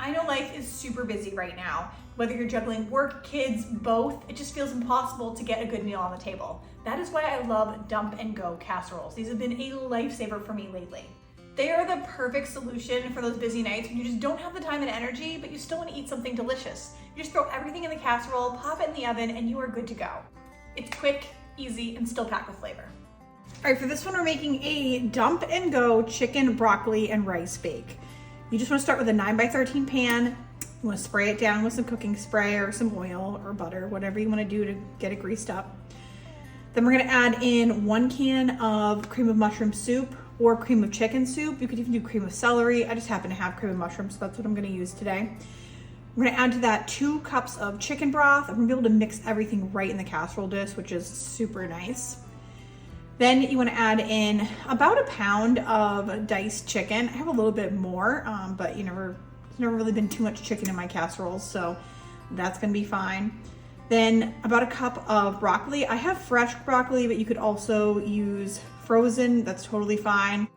I know life is super busy right now. Whether you're juggling work, kids, both, it just feels impossible to get a good meal on the table. That is why I love dump and go casseroles. These have been a lifesaver for me lately. They are the perfect solution for those busy nights when you just don't have the time and energy, but you still want to eat something delicious. You just throw everything in the casserole, pop it in the oven, and you are good to go. It's quick, easy, and still packed with flavor. All right, for this one, we're making a dump and go chicken, broccoli, and rice bake. You just want to start with a 9x13 pan. You want to spray it down with some cooking spray or some oil or butter, whatever you want to do to get it greased up. Then we're going to add in 1 can of cream of mushroom soup or cream of chicken soup. You could even do cream of celery. I just happen to have cream of mushroom, so that's what I'm going to use today. We're going to add to that 2 cups of chicken broth. I'm going to be able to mix everything right in the casserole dish, which is super nice. Then you want to add in about a pound of diced chicken. I have a little bit more, but there's never really been too much chicken in my casseroles, so that's going to be fine. Then about a cup of broccoli. I have fresh broccoli, but you could also use frozen. That's totally fine.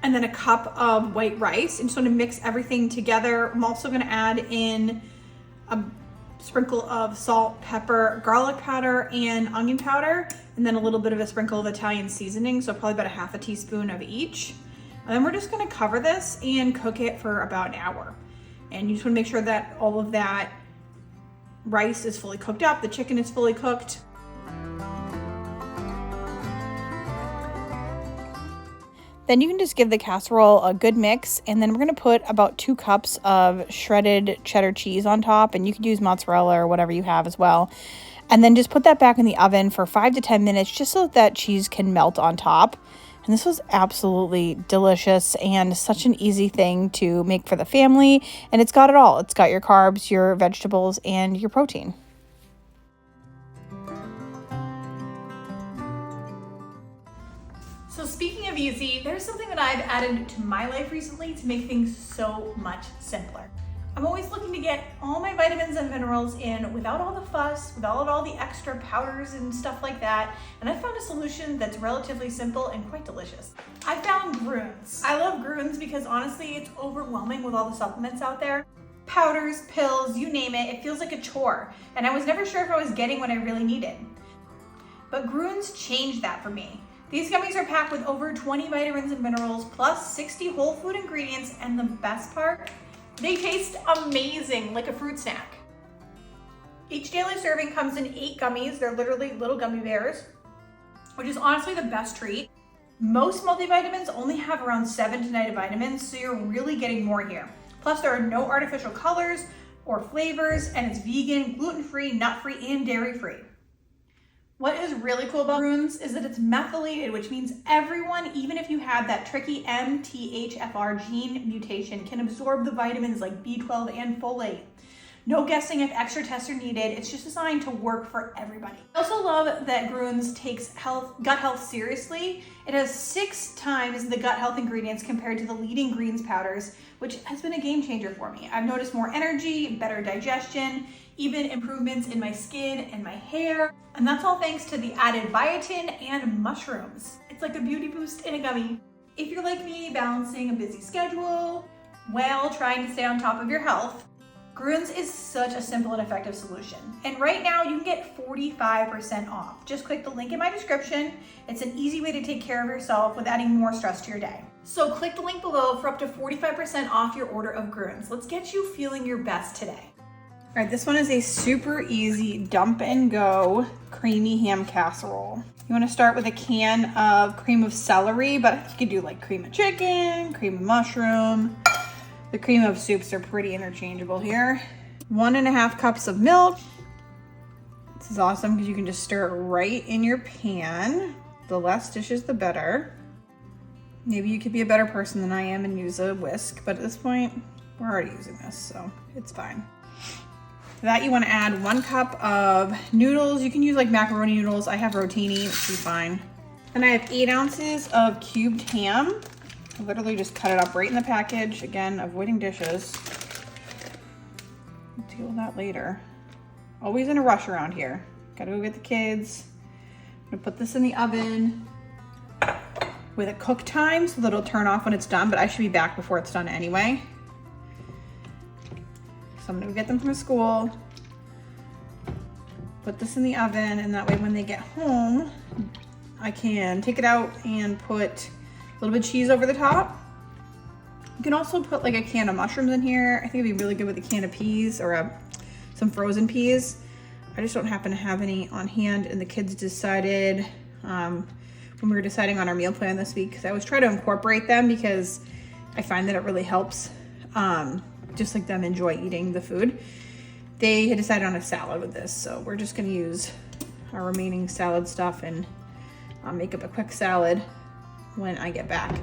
And then a cup of white rice. And just want to mix everything together. I'm also going to add in a sprinkle of salt, pepper, garlic powder, and onion powder, and then a little bit of a sprinkle of Italian seasoning, so probably about a half a teaspoon of each. And then we're just going to cover this and cook it for about an hour. And you just want to make sure that all of that rice is fully cooked up, the chicken is fully cooked. Then you can just give the casserole a good mix, and then we're going to put about 2 cups of shredded cheddar cheese on top, and you could use mozzarella or whatever you have as well. And then just put that back in the oven for 5 to 10 minutes just so that cheese can melt on top. And this was absolutely delicious and such an easy thing to make for the family, and it's got it all. It's got your carbs, your vegetables, and your protein. So speaking of easy, there's something that I've added to my life recently to make things so much simpler. I'm always looking to get all my vitamins and minerals in without all the fuss, without all the extra powders and stuff like that. And I found a solution that's relatively simple and quite delicious. I found Grunes. I love Grunes because honestly, it's overwhelming with all the supplements out there. Powders, pills, you name it, it feels like a chore. And I was never sure if I was getting what I really needed. But Grunes changed that for me. These gummies are packed with over 20 vitamins and minerals, plus 60 whole food ingredients, and the best part, they taste amazing, like a fruit snack. Each daily serving comes in 8 gummies. They're literally little gummy bears, which is honestly the best treat. Most multivitamins only have around 7 to 9 vitamins, so you're really getting more here. Plus, there are no artificial colors or flavors, and it's vegan, gluten-free, nut-free, and dairy-free. What is really cool about Grunes is that it's methylated, which means everyone, even if you have that tricky MTHFR gene mutation, can absorb the vitamins like B12 and folate. No guessing if extra tests are needed. It's just designed to work for everybody. I also love that Grunes takes gut health seriously. It has 6 times the gut health ingredients compared to the leading greens powders, which has been a game changer for me. I've noticed more energy, better digestion, even improvements in my skin and my hair. And that's all thanks to the added biotin and mushrooms. It's like a beauty boost in a gummy. If you're like me, balancing a busy schedule while trying to stay on top of your health, Grunes is such a simple and effective solution. And right now you can get 45% off. Just click the link in my description. It's an easy way to take care of yourself with adding more stress to your day. So click the link below for up to 45% off your order of Grunes. Let's get you feeling your best today. All right, this one is a super easy dump and go creamy ham casserole. You want to start with a can of cream of celery, but you could do like cream of chicken, cream of mushroom. The cream of soups are pretty interchangeable here. 1.5 cups of milk. This is awesome because you can just stir it right in your pan. The less dishes, the better. Maybe you could be a better person than I am and use a whisk, but at this point, we're already using this, so it's fine. To that, you want to add 1 cup of noodles. You can use like macaroni noodles. I have rotini, it should be fine. And I have 8 ounces of cubed ham. I literally just cut it up right in the package. Again, avoiding dishes. We'll deal with that later. Always in a rush around here. Gotta go get the kids. I'm gonna put this in the oven with a cook time so that it'll turn off when it's done, but I should be back before it's done anyway. So I'm gonna get them from school, put this in the oven, and that way when they get home, I can take it out and put a little bit of cheese over the top. You can also put like a can of mushrooms in here. I think it'd be really good with a can of peas or some frozen peas. I just don't happen to have any on hand, and the kids decided when we were deciding on our meal plan this week, because I always try to incorporate them because I find that it really helps just like them enjoy eating the food. They had decided on a salad with this, so we're just gonna use our remaining salad stuff and make up a quick salad when I get back.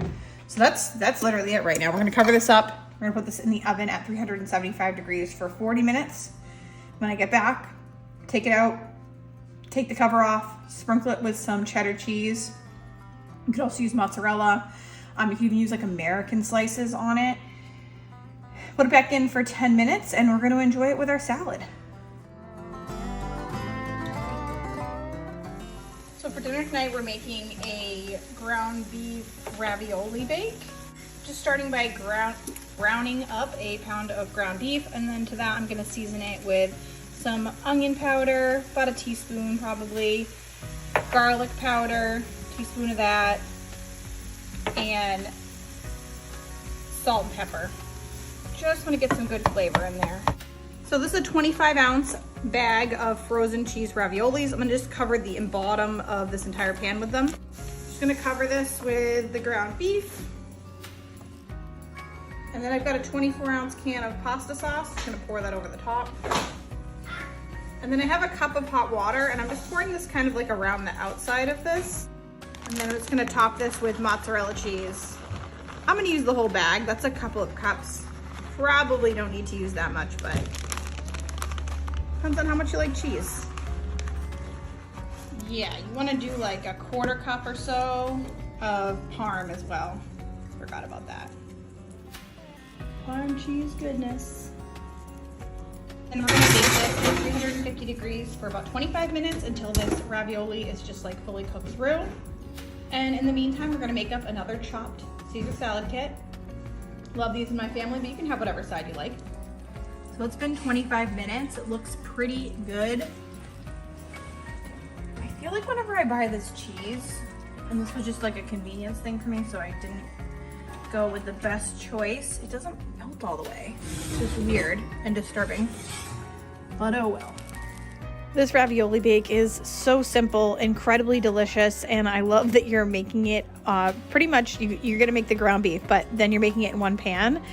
So that's literally it right now. We're gonna cover this up. We're gonna put this in the oven at 375 degrees for 40 minutes. When I get back, take it out, take the cover off, sprinkle it with some cheddar cheese. You could also use mozzarella. You can even use like American slices on it. Put it back in for 10 minutes and we're gonna enjoy it with our salad. So for dinner tonight, we're making a ground beef ravioli bake. Just starting by browning up a pound of ground beef, and then to that I'm gonna season it with some onion powder, about a teaspoon probably, garlic powder, teaspoon of that, and salt and pepper. Just want to get some good flavor in there. So this is a 25-ounce bag of frozen cheese raviolis. I'm gonna just cover the bottom of this entire pan with them. Just gonna cover this with the ground beef. And then I've got a 24-ounce can of pasta sauce. Just gonna pour that over the top. And then I have a cup of hot water, and I'm just pouring this kind of like around the outside of this. And then I'm just gonna top this with mozzarella cheese. I'm gonna use the whole bag. That's a couple of cups. Probably don't need to use that much, but depends on how much you like cheese. Yeah, you wanna do like a quarter cup or so of Parm as well. Forgot about that. Parm cheese goodness. And we're gonna bake this at 350 degrees for about 25 minutes until this ravioli is just like fully cooked through. And in the meantime, we're gonna make up another chopped Caesar salad kit. Love these in my family, but you can have whatever side you like. So it's been 25 minutes. It looks pretty good. I feel like whenever I buy this cheese, and this was just like a convenience thing for me, so I didn't go with the best choice, it doesn't melt all the way. It's just weird and disturbing, but oh well. This ravioli bake is so simple, incredibly delicious, and I love that you're making it pretty much, you're gonna make the ground beef, but then you're making it in one pan,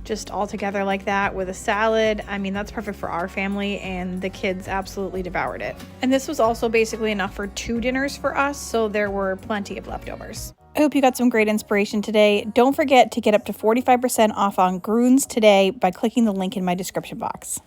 just all together like that with a salad. I mean, that's perfect for our family, and the kids absolutely devoured it. And this was also basically enough for 2 dinners for us, so there were plenty of leftovers. I hope you got some great inspiration today. Don't forget to get up to 45% off on Grunes today by clicking the link in my description box.